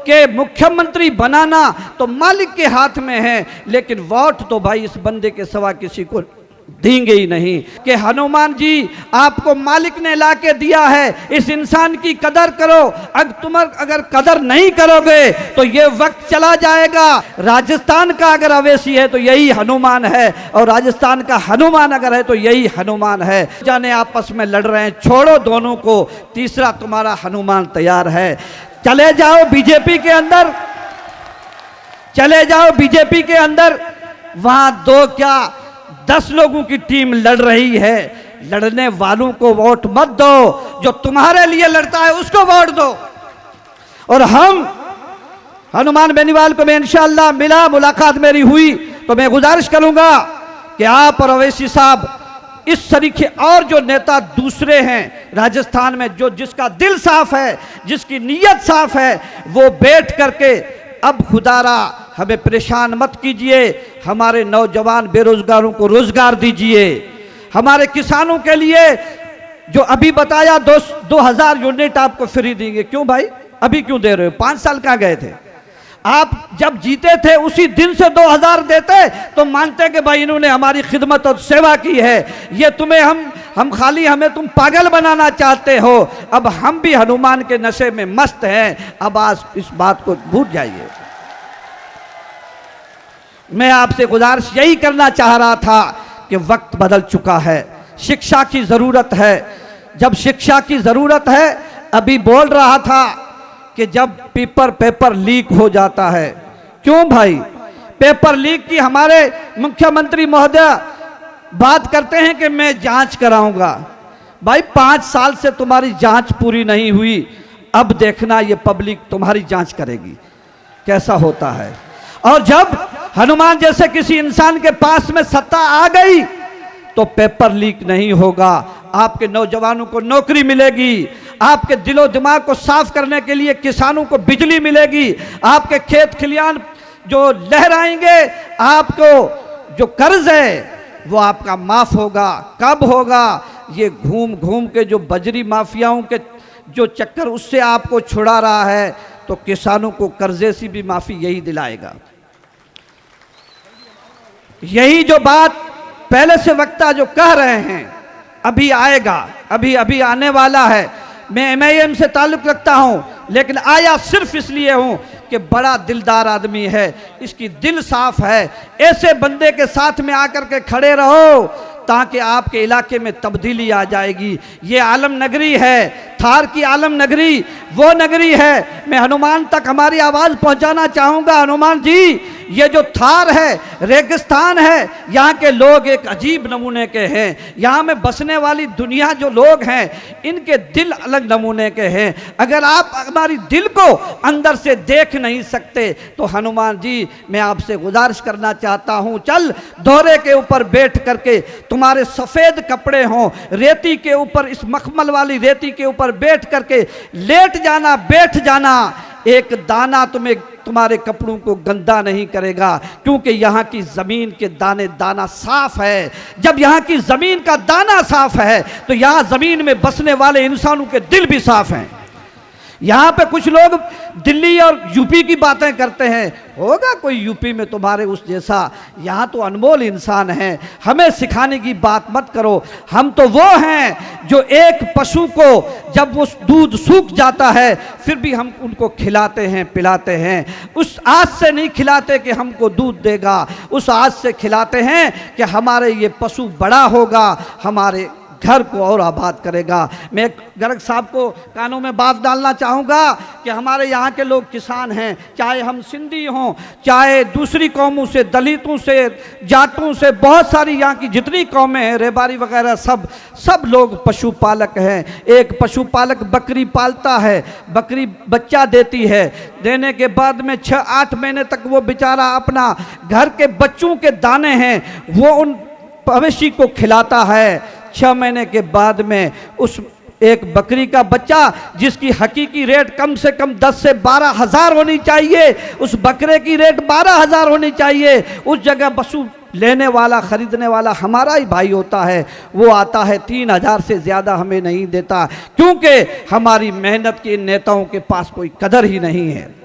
कि मुख्यमंत्री बनाना तो मालिक के हाथ में है, लेकिन वोट तो भाई इस बंदे के सिवा किसी को देंगे ही नहीं। कि हनुमान जी आपको मालिक ने ला के दिया है, इस इंसान की कदर करो। अगर कदर नहीं करोगे तो ये वक्त चला जाएगा। राजस्थान का अगर अवेशी है तो यही हनुमान है, और राजस्थान का हनुमान अगर है तो यही हनुमान है। जाने आपस में लड़ रहे हैं, छोड़ो दोनों को, तीसरा तुम्हारा हनुमान तैयार है। चले जाओ बीजेपी के अंदर, चले जाओ बीजेपी के अंदर, वहां 2 क्या 10 लोगों की टीम लड़ रही है। लड़ने वालों को वोट मत दो, जो तुम्हारे लिए लड़ता है उसको वोट दो। और हम हनुमान बेनीवाल को मैं इंशाअल्लाह मिला, मुलाकात मेरी हुई, तो मैं गुजारिश करूंगा कि आप और अवैसी साहब इस तरीके और जो नेता दूसरे हैं राजस्थान में, जो जिसका दिल साफ है, जिसकी नीयत साफ है, वो बैठ करके अब खुदारा हमें परेशान मत कीजिए, हमारे नौजवान बेरोजगारों को रोजगार दीजिए, हमारे किसानों के लिए जो अभी बताया 2000 यूनिट आपको फ्री देंगे। क्यों भाई अभी क्यों दे रहे हो? 5 साल कहाँ गए थे आप? जब जीते थे उसी दिन से 2000 देते तो मानते कि भाई इन्होंने हमारी खिदमत और सेवा की है। ये तुम्हें हम खाली हमें तुम पागल बनाना चाहते हो। अब हम भी हनुमान के नशे में मस्त हैं। अब आज इस बात को भूल जाइए। मैं आपसे गुजारिश यही करना चाह रहा था कि वक्त बदल चुका है, शिक्षा की जरूरत है। जब शिक्षा की जरूरत है, अभी बोल रहा था कि जब पेपर लीक हो जाता है, क्यों भाई पेपर लीक की हमारे मुख्यमंत्री महोदय बात करते हैं कि मैं जांच कराऊंगा। भाई 5 साल से तुम्हारी जांच पूरी नहीं हुई, अब देखना ये पब्लिक तुम्हारी जांच करेगी कैसा होता है। और जब हनुमान जैसे किसी इंसान के पास में सत्ता आ गई तो पेपर लीक नहीं होगा, आपके नौजवानों को नौकरी मिलेगी, आपके दिलो दिमाग को साफ करने के लिए किसानों को बिजली मिलेगी, आपके खेत खलियान जो लहराएंगे, आपको जो कर्ज है वो आपका माफ होगा। कब होगा? ये घूम घूम के जो बजरी माफियाओं के जो चक्कर उससे आपको छुड़ा रहा है, तो किसानों को कर्जे से भी माफी यही दिलाएगा। यही जो बात पहले से वक्ता जो कह रहे हैं अभी आएगा, अभी आने वाला है। मैं MIM से ताल्लुक़ रखता हूं, लेकिन आया सिर्फ इसलिए हूं कि बड़ा दिलदार आदमी है, इसकी दिल साफ है। ऐसे बंदे के साथ में आकर के खड़े रहो ताकि आपके इलाके में तब्दीली आ जाएगी। ये आलम नगरी है, थार की आलम नगरी वो नगरी है। मैं हनुमान तक हमारी आवाज़ पहुंचाना चाहूँगा। हनुमान जी, ये जो थार है रेगिस्तान है, यहाँ के लोग एक अजीब नमूने के हैं। यहाँ में बसने वाली दुनिया जो लोग हैं इनके दिल अलग नमूने के हैं। अगर आप हमारी दिल को अंदर से देख नहीं सकते तो हनुमान जी मैं आपसे गुजारिश करना चाहता हूँ, चल दोहरे के ऊपर बैठ करके, तुम्हारे सफ़ेद कपड़े हों, रेती के ऊपर, इस मखमल वाली रेती के ऊपर बैठ करके लेट जाना, बैठ जाना। एक दाना तुम्हारे कपड़ों को गंदा नहीं करेगा, क्योंकि यहाँ की ज़मीन के दाना साफ है। जब यहाँ की ज़मीन का दाना साफ है तो यहाँ ज़मीन में बसने वाले इंसानों के दिल भी साफ हैं। यहाँ पे कुछ लोग दिल्ली और यूपी की बातें करते हैं, होगा कोई यूपी में तुम्हारे उस जैसा? यहाँ तो अनमोल इंसान हैं। हमें सिखाने की बात मत करो। हम तो वो हैं जो एक पशु को जब वो दूध सूख जाता है फिर भी हम उनको खिलाते हैं, पिलाते हैं। उस आस से नहीं खिलाते कि हमको दूध देगा, उस आस से खिलाते हैं कि हमारे ये पशु बड़ा होगा, हमारे घर को और आबाद करेगा। मैं गर्ग साहब को कानों में बात डालना चाहूँगा कि हमारे यहाँ के लोग किसान हैं, चाहे हम सिंधी हों, चाहे दूसरी कौमों से, दलितों से, जाटों से, बहुत सारी यहाँ की जितनी कौमें हैं, रेबारी वगैरह, सब लोग पशुपालक हैं। एक पशुपालक बकरी पालता है, बकरी बच्चा देती है, देने के बाद में 6-8 महीने तक वो बेचारा अपना घर के बच्चों के दाने हैं वो उन मवेशी को खिलाता है। 6 महीने के बाद में उस एक बकरी का बच्चा जिसकी हकीकी रेट कम से कम 10 से 12 हज़ार होनी चाहिए, उस बकरे की रेट 12 हज़ार होनी चाहिए। उस जगह पशु लेने वाला, खरीदने वाला हमारा ही भाई होता है, वो आता है 3 हज़ार से ज़्यादा हमें नहीं देता, क्योंकि हमारी मेहनत के नेताओं के पास कोई कदर ही नहीं है।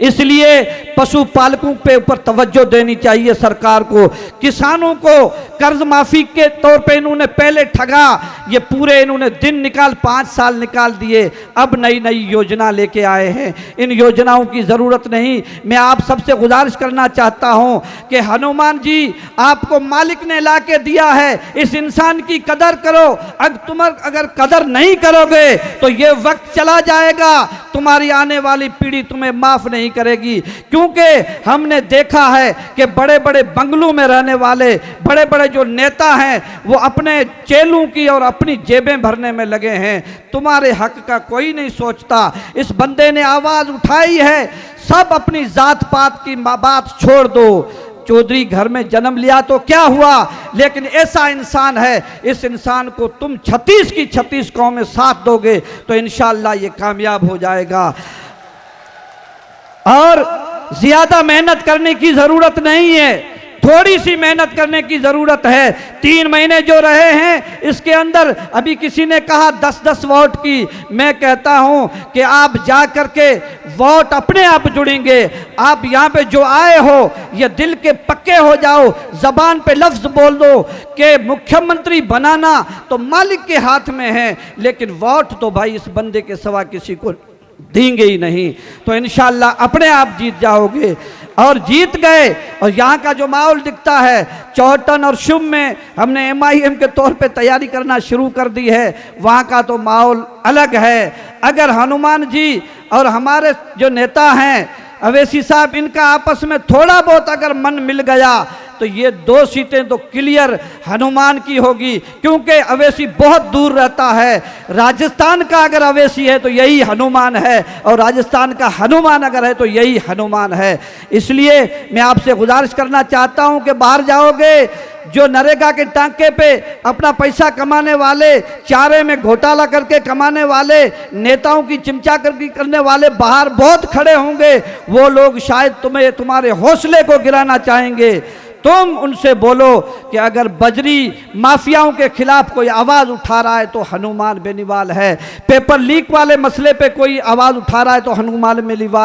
इसलिए पशुपालकों पे ऊपर तवज्जो देनी चाहिए सरकार को। किसानों को कर्ज माफी के तौर पे इन्होंने पहले ठगा, ये पूरे इन्होंने दिन निकाल 5 साल निकाल दिए, अब नई नई योजना लेके आए हैं। इन योजनाओं की ज़रूरत नहीं। मैं आप सबसे गुजारिश करना चाहता हूं कि हनुमान जी आपको मालिक ने ला के दिया है, इस इंसान की कदर करो। अगर कदर नहीं करोगे तो ये वक्त चला जाएगा, तुम्हारी आने वाली पीढ़ी तुम्हें माफ नहीं करेगी। क्योंकि हमने देखा है कि बड़े बड़े बंगलों में रहने वाले बड़े बड़े जो नेता हैं वो अपने चेलों की और अपनी जेबें भरने में लगे हैं, तुम्हारे हक का कोई नहीं सोचता। इस बंदे ने आवाज उठाई है, सब अपनी जात पात की बात छोड़ दो। चौधरी घर में जन्म लिया तो क्या हुआ, लेकिन ऐसा इंसान है, इस इंसान को तुम 36 की 36 कौमें साथ दोगे तो इंशाअल्लाह ये कामयाब हो जाएगा। और ज्यादा मेहनत करने की जरूरत नहीं है, थोड़ी सी मेहनत करने की जरूरत है। 3 महीने जो रहे हैं इसके अंदर, अभी किसी ने कहा 10-10 वोट की, मैं कहता हूं कि आप जा करके वोट अपने आप जुड़ेंगे। आप यहाँ पे जो आए हो ये दिल के पक्के हो जाओ, जबान पे लफ्ज बोल दो कि मुख्यमंत्री बनाना तो मालिक के हाथ में है, लेकिन वोट तो भाई इस बंदे के सिवा किसी को देंगे ही नहीं। तो इंशाअल्लाह अपने आप जीत जाओगे। और जीत गए। और यहाँ का जो माहौल दिखता है, चौहटन और शुभ में हमने MIM के तौर पे तैयारी करना शुरू कर दी है, वहाँ का तो माहौल अलग है। अगर हनुमान जी और हमारे जो नेता हैं अवैसी साहब, इनका आपस में थोड़ा बहुत अगर मन मिल गया तो ये 2 सीटें तो क्लियर हनुमान की होगी, क्योंकि अवैसी बहुत दूर रहता है। राजस्थान का अगर अवैसी है तो यही हनुमान है, और राजस्थान का हनुमान अगर है तो यही हनुमान है। इसलिए मैं आपसे गुजारिश करना चाहता हूं कि बाहर जाओगे, जो नरेगा के टांके पे अपना पैसा कमाने वाले, चारे में घोटाला करके कमाने वाले, नेताओं की चिमचा करने वाले बाहर बहुत खड़े होंगे। वो लोग शायद तुम्हें, तुम्हारे हौसले को गिराना चाहेंगे। तुम उनसे बोलो कि अगर बजरी माफियाओं के खिलाफ कोई आवाज़ उठा रहा है तो हनुमान बेनीवाल है। पेपर लीक वाले मसले पे कोई आवाज़ उठा रहा है तो हनुमान बेनीवाल